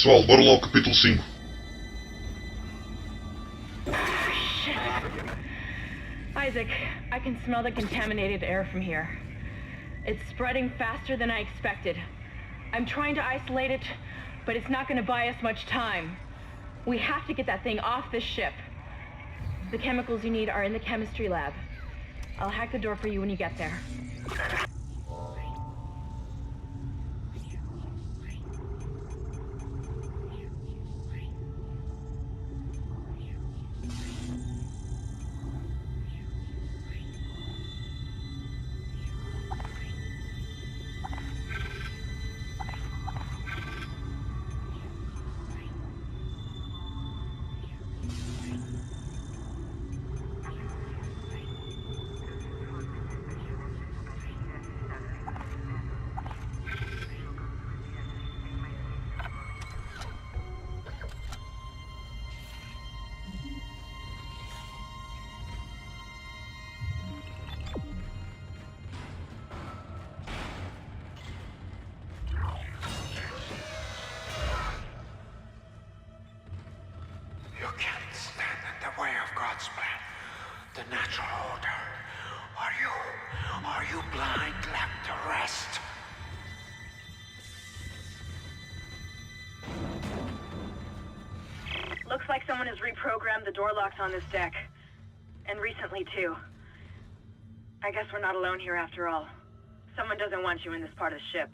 Pessoal, bora lá ao capítulo 5. Isaac, I can smell the contaminated air from here. It's spreading faster than I expected. I'm trying to isolate it, but it's not going to buy us much time. We have to get that thing off this ship. The chemicals you need are in the chemistry lab. I'll hack the door for you when you get there. You can't stand in the way of God's plan, the natural order. Are you blind left to rest? Looks like someone has reprogrammed the door locks on this deck. And recently, too. I guess we're not alone here after all. Someone doesn't want you in this part of the ship.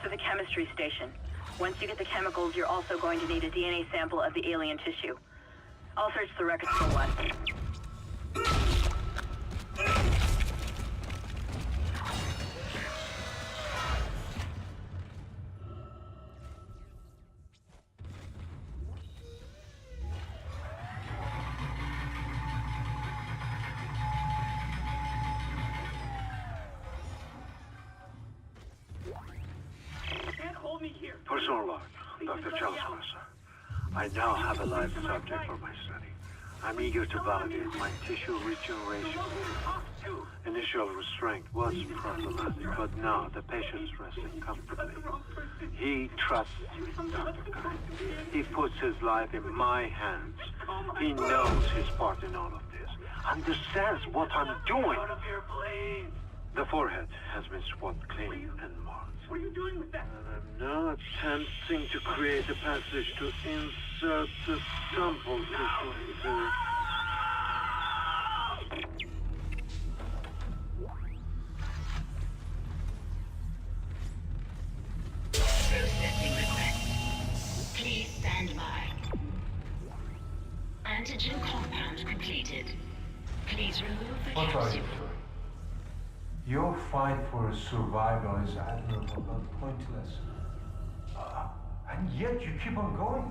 to the chemistry station. Once you get the chemicals, you're also going to need a DNA sample of the alien tissue. I'll search the records for one. Personal log, Dr. Charles Mercer. I now have a live subject for my study. I'm eager to validate my tissue regeneration. Initial restraint was problematic, but now the patient's resting comfortably. He trusts Dr. Clarke. He puts his life in my hands. He knows his part in all of this. Understands what I'm doing. The forehead has been swabbed clean and marked. What are you doing with that? And I'm now attempting to create a passage to insert the sample tissue into... Processing request. Please stand by. Antigen compound completed. Please remove the What are capsule. you doing? Your fight for survival is admirable but pointless. And yet you keep on going.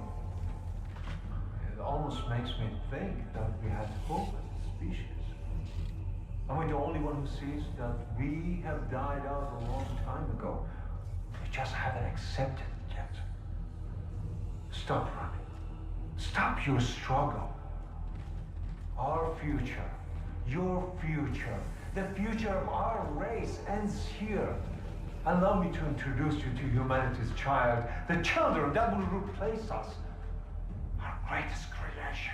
It almost makes me think that we had hope as a species. Am I the only one who sees that we have died out a long time ago? We just haven't accepted it yet. Stop running. Stop your struggle. Our future, your future, the future of our race ends here. Allow me to introduce you to humanity's child, the children that will replace us, our greatest creation.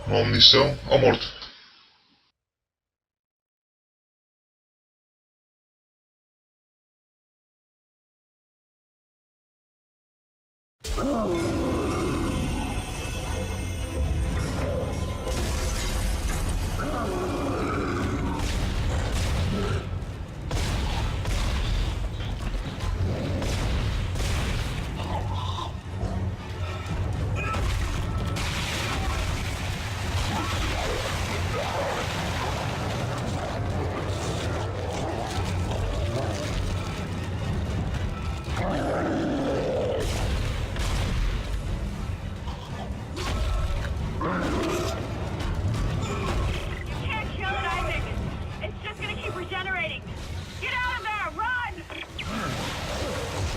Uma munição ao morto.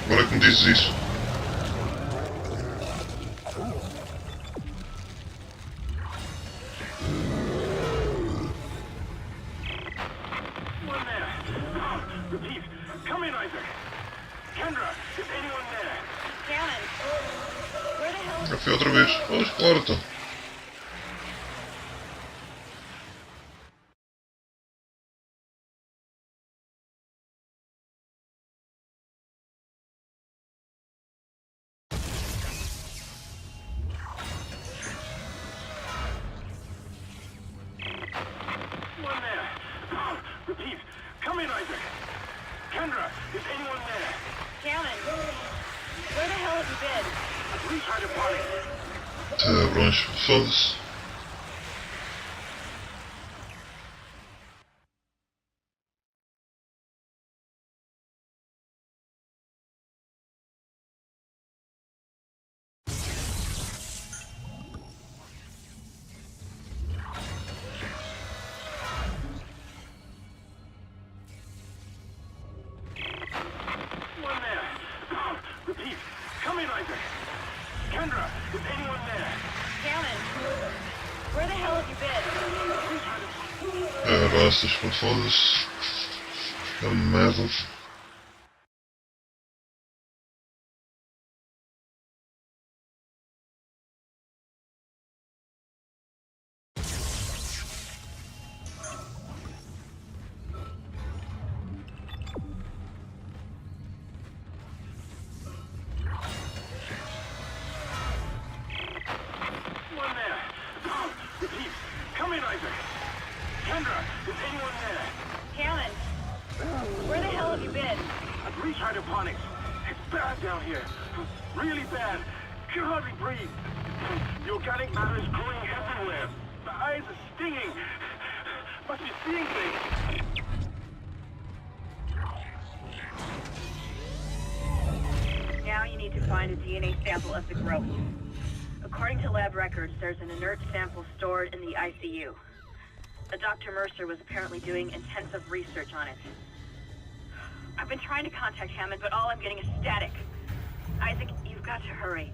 Agora que me dizes isso. One there. Repeat. Come in, Isaac. Kendra, is anyone there? Shannon, where the hell is... Já fui outra vez. Pois, claro, então. One there. Repeat. Come in, Isaac. Kendra, is anyone there? Shannon, where the hell have you been? Please try to party. Bronze, foda-se. One there. Repeat. Come in, Isaac. Kendra, is anyone there? Shannon, where the hell have you been? Rastas, foda-se. É uma merda. Really bad. Can hardly breathe. The organic matter is growing everywhere. The eyes are stinging. Must be seeing things. Now you need to find a DNA sample of the growth. According to lab records, there's an inert sample stored in the ICU. Dr. Mercer was apparently doing intensive research on it. I've been trying to contact Hammond, but all I'm getting is static. Isaac, you've got to hurry.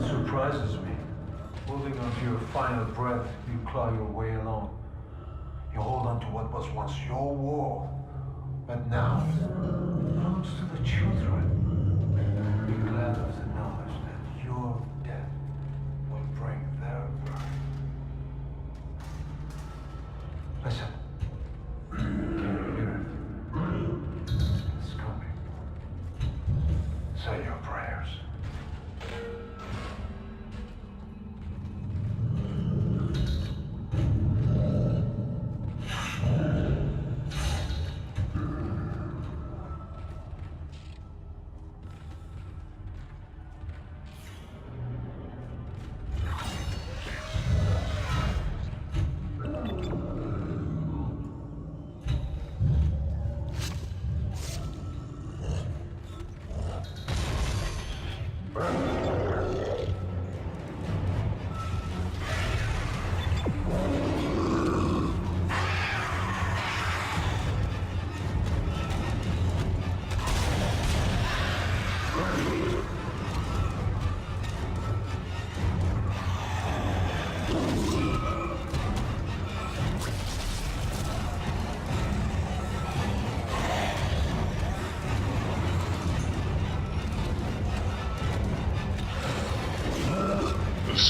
Surprises me. Holding on to your final breath, you claw your way along. You hold on to what was once your world, but now belongs to the children. Be glad of the knowledge that your death will bring their birth. Listen. Can you hear it? It's coming. Say your prayers.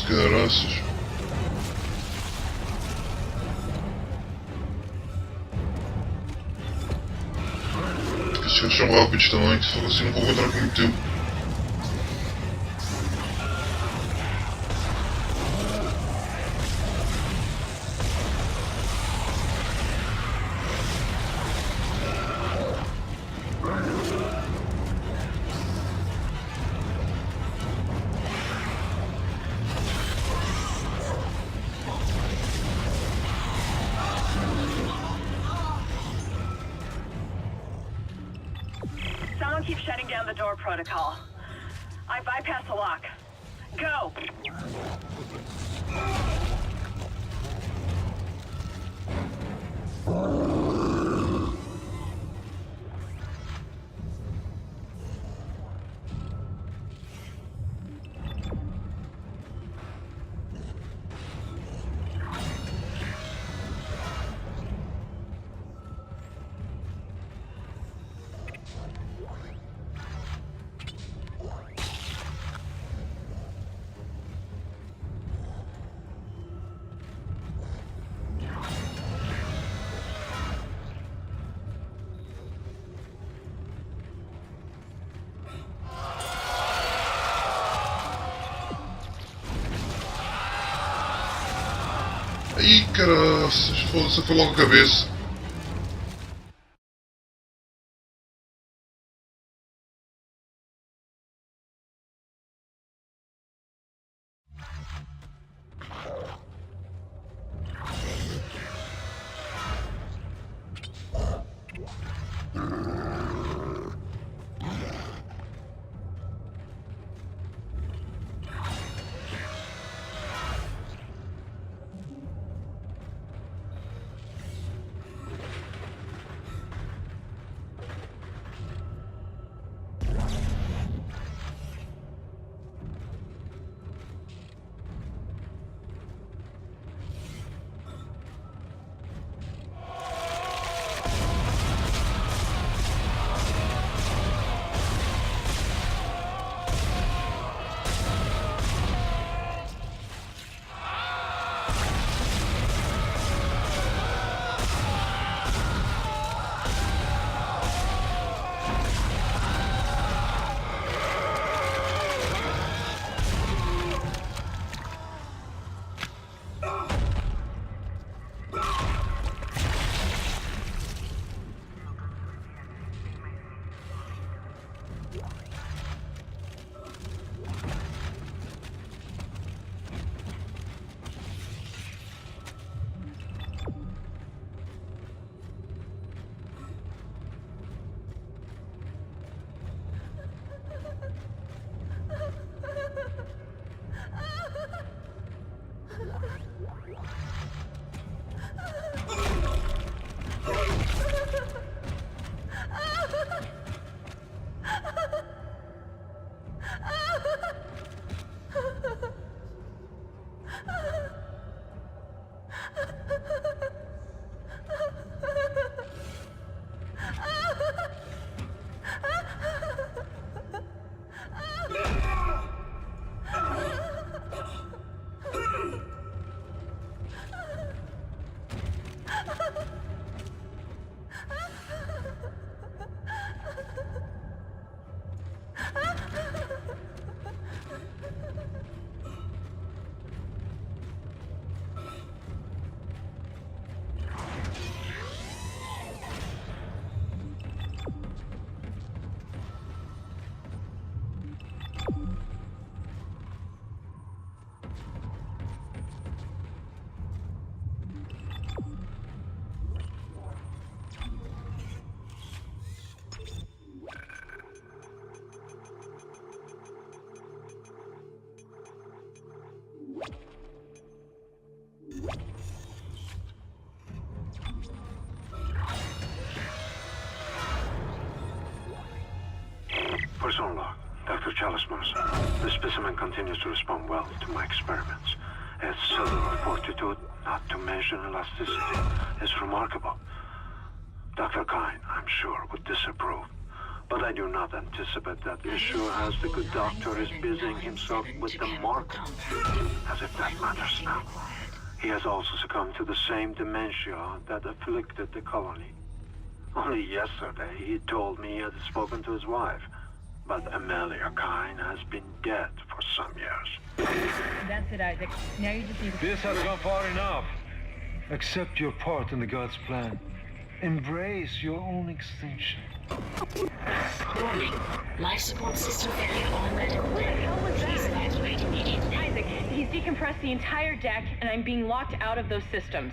Caraças. Estes caras são rápidos também, que se for assim não vou aguentar por muito tempo. Keep shutting down the door protocol. I bypassed the lock. Go! que era. Você foi logo a cabeça. Person log, Dr. Chalice, the specimen continues to respond well to my experiments. Its cellular fortitude, not to mention elasticity, is remarkable. Dr. Kine, I'm sure, would disapprove. But I do not anticipate that Ishimura, as the good doctor, is busying himself with the market. As if that matters now. He has also succumbed to the same dementia that afflicted the colony. Only yesterday he told me he had spoken to his wife. But Amelia Kine has been dead for some years. That's it, Isaac. Now you just need to... This has gone far enough. Accept your part in the God's plan. Embrace your own extinction. Warning. Life support system failure on medical way. Please evacuate immediately. Isaac, he's decompressed the entire deck, and I'm being locked out of those systems.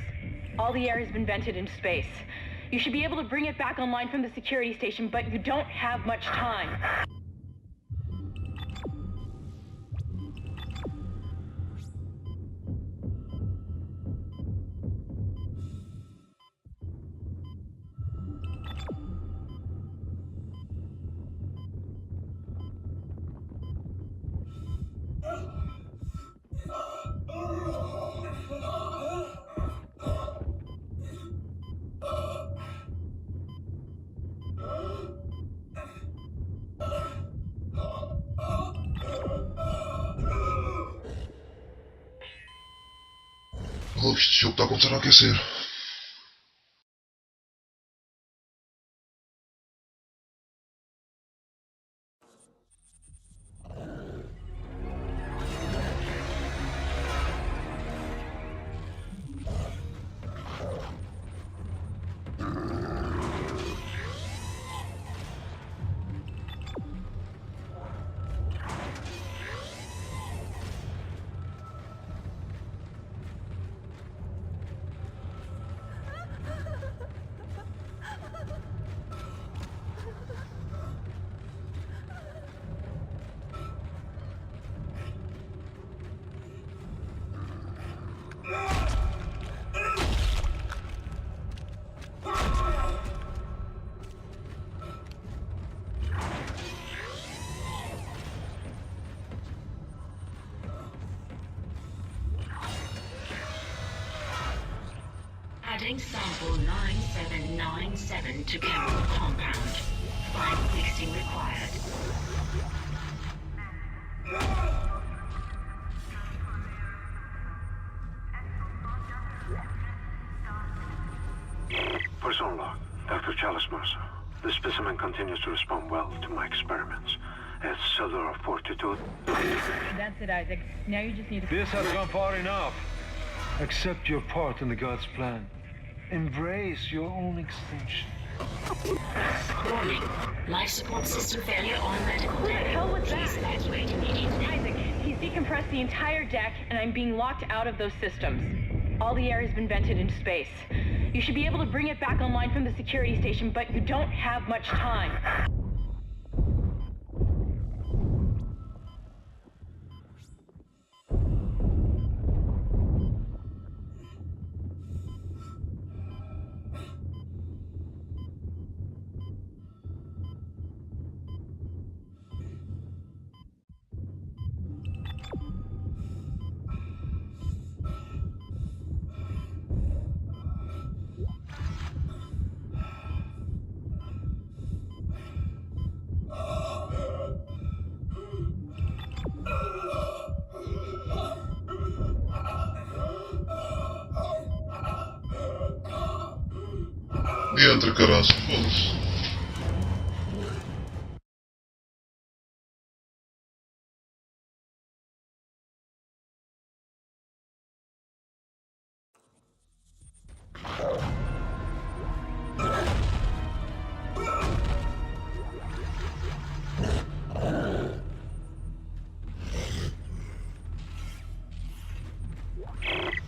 All the air has been vented into space. You should be able to bring it back online from the security station, but you don't have much time. Oh, este jogo está começando a aquecer. Adding sample 9797 to chemical compound. Final mixing required. Person log, Dr. Chalice Mercer. The specimen continues to respond well to my experiments. Its cellular fortitude. That's it, Isaac. Now you just need to... This has gone far enough. Accept your part in the God's plan. Embrace your own extinction. Warning. Life support system failure on medical What the deck. hell was Please that? evacuate immediately. Isaac, he's decompressed the entire deck, and I'm being locked out of those systems. All the air has been vented into space. You should be able to bring it back online from the security station, but you don't have much time. E entra, caraço, foda-se.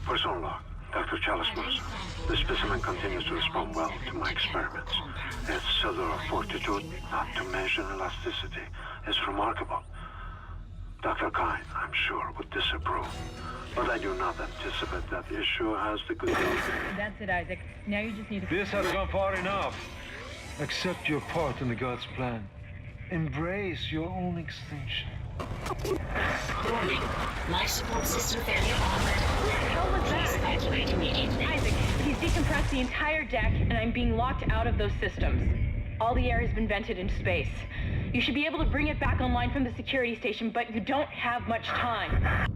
Person log, Dr. Chalice Mercer. The specimen continues to respond well to my experiments. Its cellular fortitude, not to mention elasticity, is remarkable. Dr. Kine, I'm sure, would disapprove. But I do not anticipate that issue has the good health. That's it, Isaac. Now you just need to... This has gone far enough. Accept your part in the God's plan. Embrace your own extinction. Warning. Life support system failure on medical deck. hell was that? Please evacuate immediately. Isaac, he's decompressed the entire deck, and I'm being locked out of those systems. All the air has been vented into space. You should be able to bring it back online from the security station, but you don't have much time.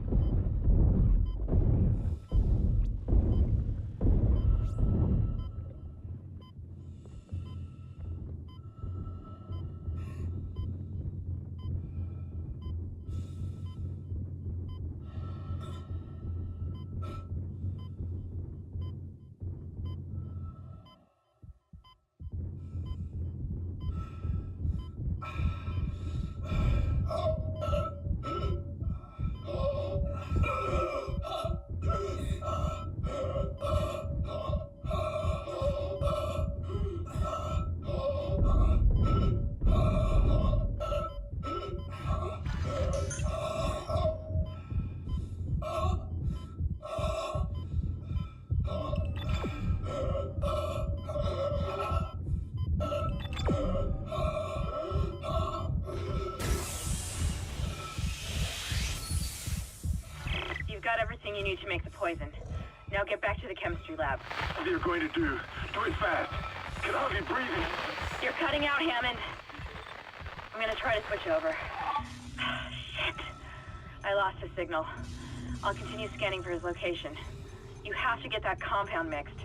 You've got everything you need to make the poison. Now get back to the chemistry lab. What are you going to do? Do it fast. Can hardly breathe. You're cutting out, Hammond. I'm gonna try to switch over. Shit. I lost his signal. I'll continue scanning for his location. You have to get that compound mixed.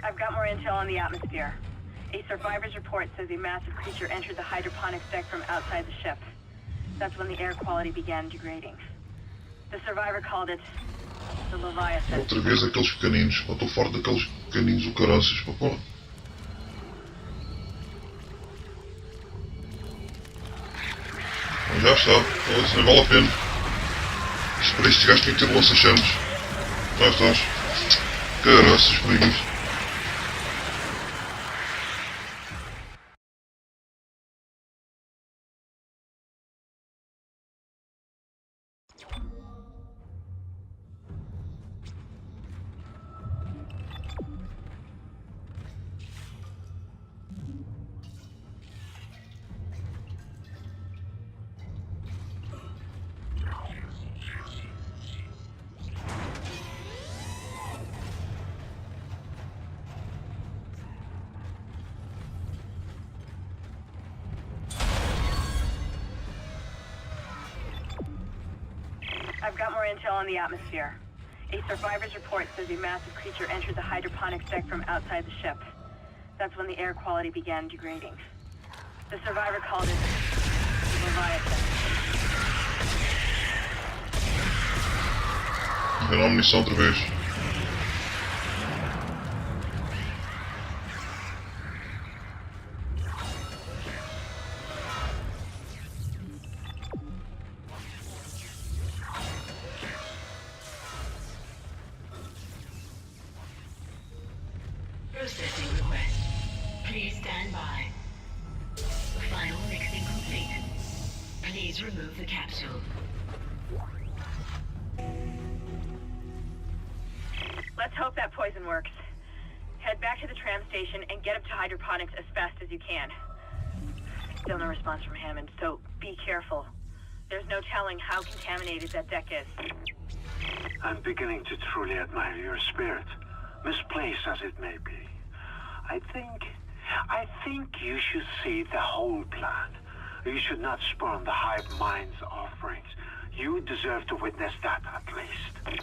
I've got more intel on the atmosphere. A survivor's report says a massive creature entered the hydroponics deck from outside the ship. That's when the air quality began degrading. The survivor called it the Leviathan. Outra vez aqueles pequeninos. Eu estou farto daqueles pequeninos do caraças, papá. Já está. Isso não vale a pena. Isto para este gajo tem que ter lança-chamas. Já estás. Caraças, comigo isto. I've got more intel on the atmosphere. A survivor's report says a massive creature entered the hydroponics deck from outside the ship. That's when the air quality began degrading. The survivor called it the Leviathan. Era uma missão outra vez. Processing request. Please stand by. Final mixing complete. Please remove the capsule. Let's hope that poison works. Head back to the tram station and get up to hydroponics as fast as you can. Still no response from Hammond, so be careful. There's no telling how contaminated that deck is. I'm beginning to truly admire your spirit, misplaced as it may be. I think you should see the whole plan. You should not spurn the hive mind's offerings. You deserve to witness that at least.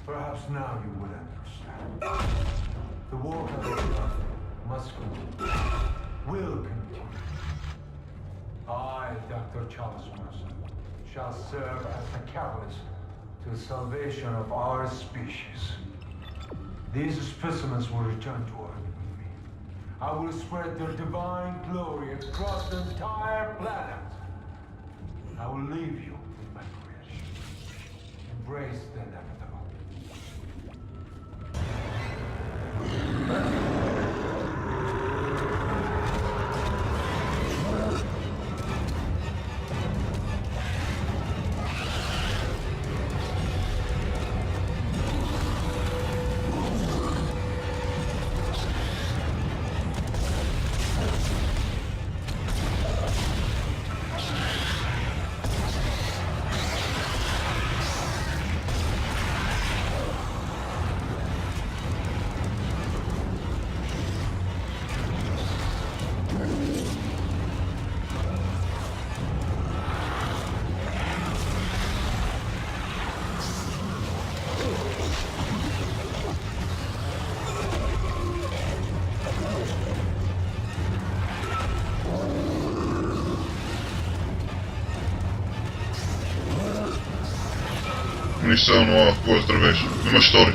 Perhaps now you will understand. The war must continue. Will continue. I, Dr. Charles Mercer, shall serve as the catalyst to the salvation of our species. These specimens will return to Earth with me. I will spread their divine glory across the entire planet. I will leave you with my creation. Embrace the inevitable. munição, não há coisa outra vez. Mesma história.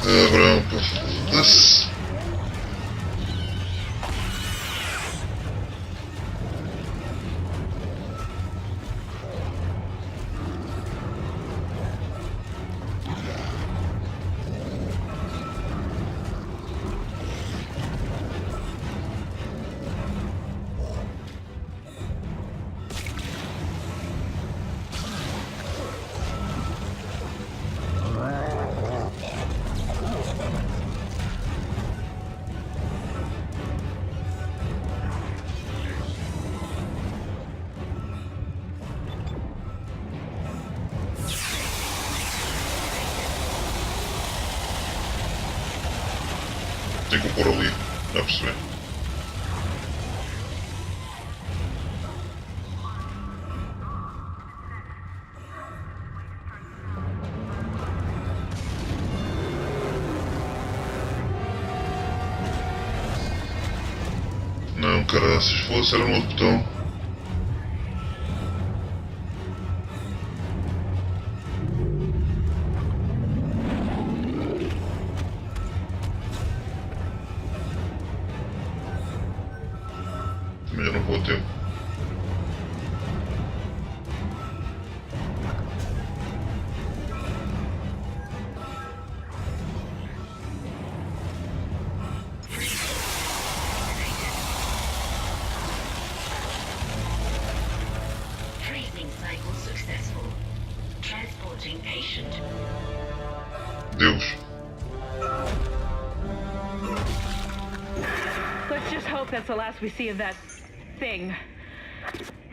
Cabrão, pá, foda-se. Tem que o pôr ali, dá a perceber? Não, caraças, fosse era um outro botão. Também já não vou a tempo. Freezing cycle successful. Transporting patient. Deus. Let's just hope that's the last we see of that thing.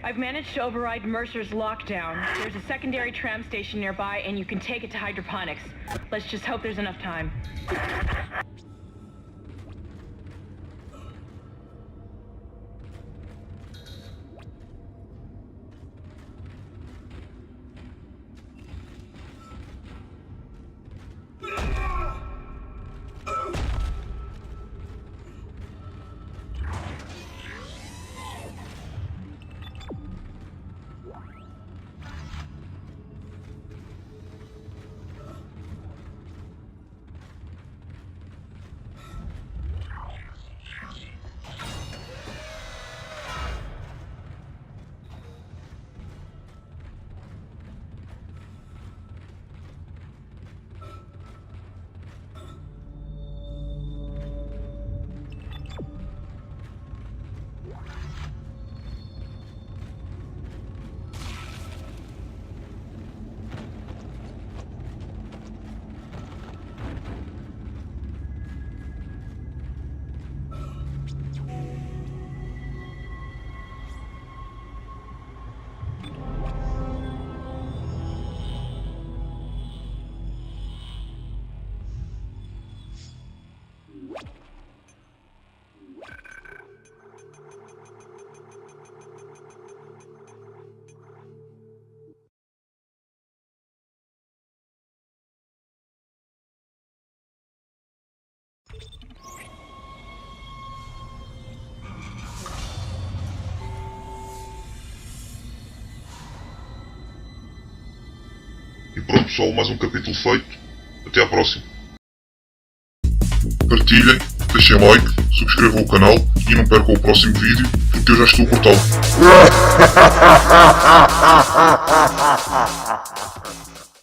I've managed to override Mercer's lockdown. There's a secondary tram station nearby and you can take it to hydroponics. Let's just hope there's enough time. E pronto pessoal, mais um capítulo feito. Até à próxima. Partilhem, deixem like, subscrevam o canal e não percam o próximo vídeo porque eu já estou a cortá-lo.